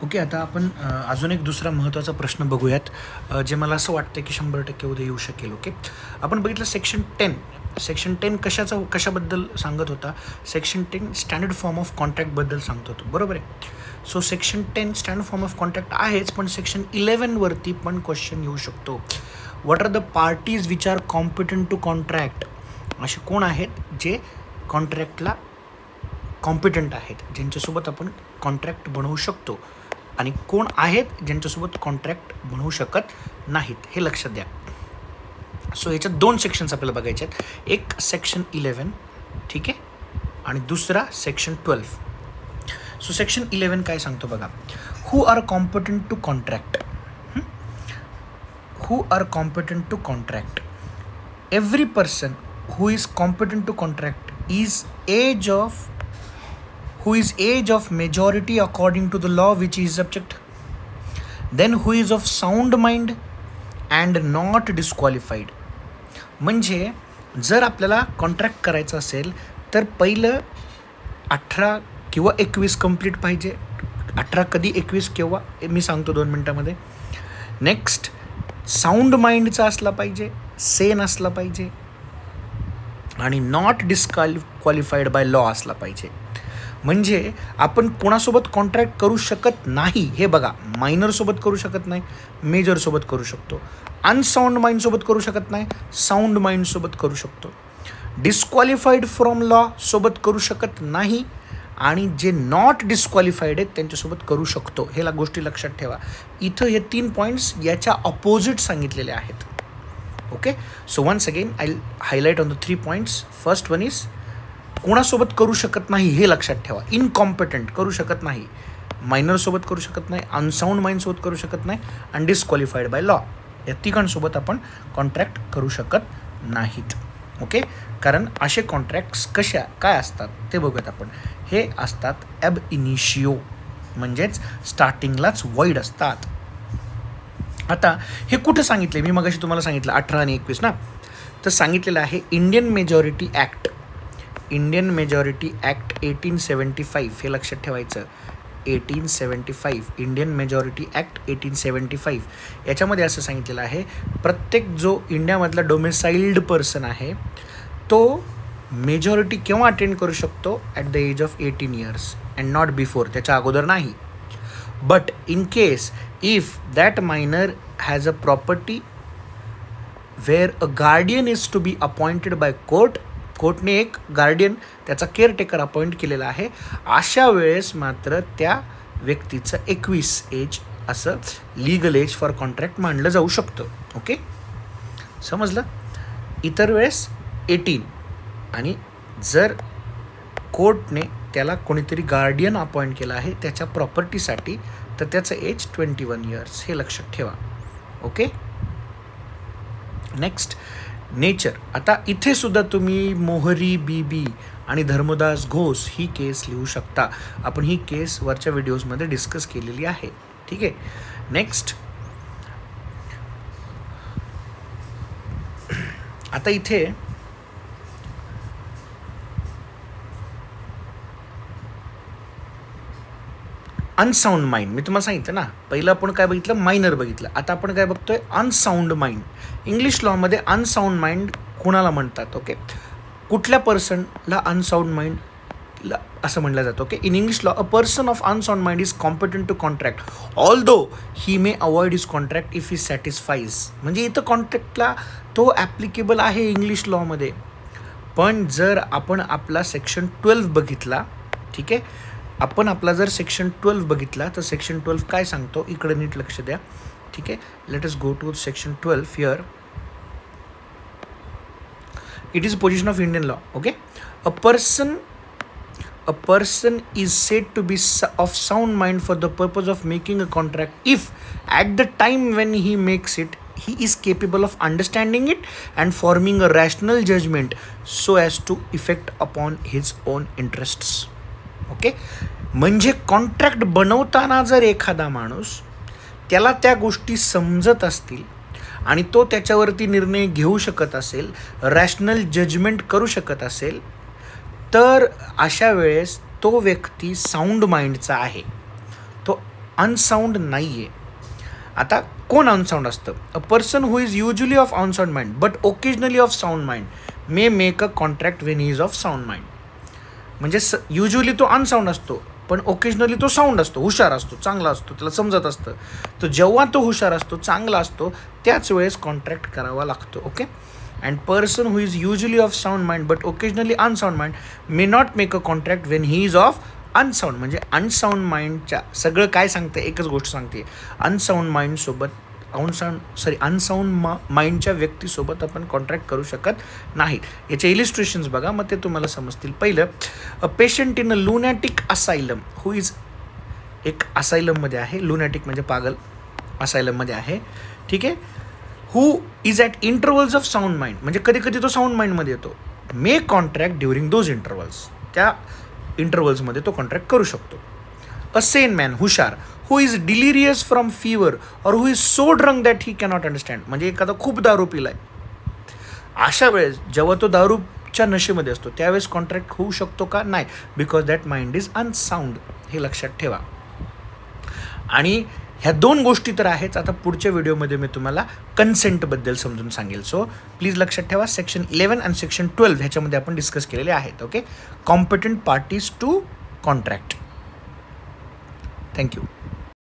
Okay, आता आपण अजून एक दुसरा महत्त्वाचा प्रश्न बघूयात, जे मला असं वाटतं की 100% उद्या येऊ शकेल. ओके, आपण बघितलं सेक्शन 10 कशाबद्दल सांगत होता. सेक्शन 10 स्टँडर्ड फॉर्म ऑफ कॉन्ट्रॅक्टबद्दल सांगत होतो, बरोबर आहे. So section 10 standard form of contract आहेच, पण सेक्शन 11 वरती पण क्वेश्चन येऊ शकतो. What are the parties which are competent to contract. असे कोण आहेत जे कॉन्ट्रॅक्टला कॉम्पिटंट आहेत, ज्यांच्यासोबत आपण कॉन्ट्रॅक्ट बनवू शकतो, आणि कोण आहेत ज्यांच्यासोबत कॉन्ट्रॅक्ट बनवू शकत नाहीत, हे लक्षात द्या. सो याच्यात 2 सेक्शन्स आपल्याला बघायचे आहेत. एक सेक्शन 11, ठीक आहे, आणि दुसरा सेक्शन 12. सो सेक्शन 11 काय सांगतो बघा. Who are competent to contract. Who are competent to contract. Every person who is competent to contract is age of majority according to the law which is subject, then who is of sound mind and not disqualified. म्हणजे जर आपल्याला contract करायचं असेल तर पहिलं 18 किंवा 21 complete पाहिजे. 18 कधी 21 केव्हा मी सांगतो 2 मिनटामध्ये. नेक्स्ट साऊंड माइंडचा असला पाहिजे, सेन असला पाहिजे, आणि नॉट डिस्क्वालिफाईड बाय लॉ असला पाहिजे. म्हणजे आपण कोणासोबत कॉन्ट्रॅक्ट करू शकत नाही हे बघा. मायनरसोबत करू शकत नाही, मेजरसोबत करू शकतो. अनसाऊंड माइंडसोबत करू शकत नाही, साऊंड माइंडसोबत करू शकतो. डिस्क्वालिफाईड फ्रॉम लॉ सोबत करू शकत नाही, आणि जे नॉट डिस्क्वालिफाईड आहेत त्यांच्यासोबत करू शकतो. ह्याला गोष्टी लक्षात ठेवा. इथं हे 3 पॉईंट्स याच्या ऑपोजिट सांगितलेले आहेत. Okay, so once again I highlight on the 3 points. First one is कोणासोबत करू शकत नाही हे लक्षात ठेवा. इनकॉम्पिटंट करू शकत नाही, मायनरसोबत करू शकत नाही, अनसाऊंड माइंडसोबत करू शकत नाही, आणि डिस्क्वालिफाईड बाय लॉ. या तिघांसोबत आपण कॉन्ट्रॅक्ट करू शकत नाहीत. ओके, कारण असे कॉन्ट्रॅक्ट्स काय असतात ते बघूयात आपण. हे असतात ॲब इनिशियो, म्हणजेच स्टार्टिंगलाच वॉइड असतात. आता हे कुठं सांगितले, मी मगाशी तुम्हाला सांगितलं 18 आणि 21 ना, तर सांगितलेलं आहे इंडियन मेजॉरिटी ॲक्ट 1875. हे लक्षात ठेवायचं. 1875 इंडियन मेजॉरिटी ॲक्ट 1875. याच्यामध्ये असं सांगितलेलं आहे, प्रत्येक जो इंडियामधला डोमेसाइल्ड पर्सन आहे तो मेजॉरिटी केव्हा अटेंड करू शकतो, at the age of 18 years and not before, त्याच्या अगोदर नाही. But in case if that minor has a property where a guardian is to be appointed by कोर्टने एक गार्डियन, त्याचा केअरटेकर अपॉइंट केलेला आहे, अशा वेळेस मात्र त्या व्यक्तीचं 21 एज असं लीगल एज फॉर कॉन्ट्रॅक्ट मानलं जाऊ शकतं. ओके, समजलं. इतर वेळेस 18, आणि जर कोर्टने त्याला कोणीतरी गार्डियन अपॉइंट केला आहे त्याच्या प्रॉपर्टीसाठी, तर त्याचं एज 21 years. हे लक्षात ठेवा. Okay, next nature. आता इथे सुद्धा तुम्ही मोहरी बीबी आणि धर्मदास घोष ही केस लिहू शकता. आपण ही केस वरच्या व्हिडिओजमध्ये डिस्कस केलेली आहे. ठीक आहे. नेक्स्ट, आता इथे अनसाऊंड माइंड मी तुम्हाला सांगितलं ना. पहिलं आपण काय बघितलं, मायनर बघितलं. आता आपण काय बघतोय, अनसाऊंड माइंड. इंग्लिश लॉमध्ये अनसाऊंड माइंड कोणाला म्हणतात. ओके, कुठल्या पर्सनला अनसाऊंड माइंड असं म्हणलं जातं. Okay, in English law a person of unsound mind is competent to contract although he may avoid his contract if he satisfies. म्हणजे इथं कॉन्ट्रॅक्टला तो ॲप्लिकेबल आहे इंग्लिश लॉमध्ये. पण जर आपण आपला सेक्शन 12 बघितला, ठीक आहे, आपण आपला जर सेक्शन 12 बघितला तर सेक्शन 12 काय सांगतो, इकडे नीट लक्ष द्या. ठीक आहे, let us go to section 12. Here it is position of Indian law. Okay, a person is said to be of sound mind for the purpose of making a contract if at the time when he makes it he is capable of understanding it and forming a rational judgment so as to effect upon his own interests. Okay, म्हणजे contract बनवताना जर एखादा माणूस त्याला त्या गोष्टी समजत असतील आणि तो त्याच्यावरती निर्णय घेऊ शकत असेल, रॅशनल जजमेंट करू शकत असेल, तर अशा वेळेस तो व्यक्ती साऊंड माइंडचा आहे. तो अनसाऊंड नाही आहे. आता कोण अनसाऊंड असतं? A person who is usually of unsound mind but occasionally of sound mind may make a contract when he is of sound mind. म्हणजे युजली तो अनसाऊंड असतो, पण ओकेजनली तो साऊंड असतो, हुशार असतो, चांगला असतो, त्याला समजत असतं. तर जेव्हा तो हुशार असतो, चांगला असतो, त्याच वेळेस कॉन्ट्रॅक्ट करावा लागतो. Okay. And person who is usually of sound mind but occasionally unsound mind may not make a contract when he is of unsound. म्हणजे अनसाऊंड माइंडच्या सगळं काय सांगते, एकच गोष्ट सांगते, अनसाऊंड माइंडच्या व्यक्तीसोबत आपण कॉन्ट्रॅक्ट करू शकत नाहीत. याचे इलिस्ट्रेशन्स बघा, मग ते तुम्हाला समजतील. पहिलं, a patient in a lunatic asylum who is, एक असायलममध्ये आहे, लुनॅटिक म्हणजे पागल, असायलममध्ये आहे, ठीक आहे. Who is at intervals of sound mind, म्हणजे कधी कधी तो साऊंड माइंडमध्ये येतो. मे कॉन्ट्रॅक्ट ड्युरिंग दोज इंटरवल्स, त्या इंटरवल्समध्ये तो कॉन्ट्रॅक्ट करू शकतो. अ सेन मॅन, हुशार, हू इज डिलिरियस फ्रॉम फीवर और who is so drunk that he cannot understand, म्हणजे एखादा खूप दारू पिलाय, अशा वेळेस जेव्हा तो दारूच्या नशेमध्ये असतो त्यावेळेस कॉन्ट्रॅक्ट होऊ शकतो का? नाही, बिकॉज दॅट माइंड इज अनसाऊंड. हे लक्षात ठेवा. आणि ह्या दोन गोष्टी तर आहेच. आता पुढच्या व्हिडिओमध्ये मी तुम्हाला कन्सेंटबद्दल समजून सांगेल. सो प्लीज लक्षात ठेवा, सेक्शन 11 आणि सेक्शन 12 ह्याच्यामध्ये आपण डिस्कस केलेले आहेत. Okay. Competent parties to contract. Thank you.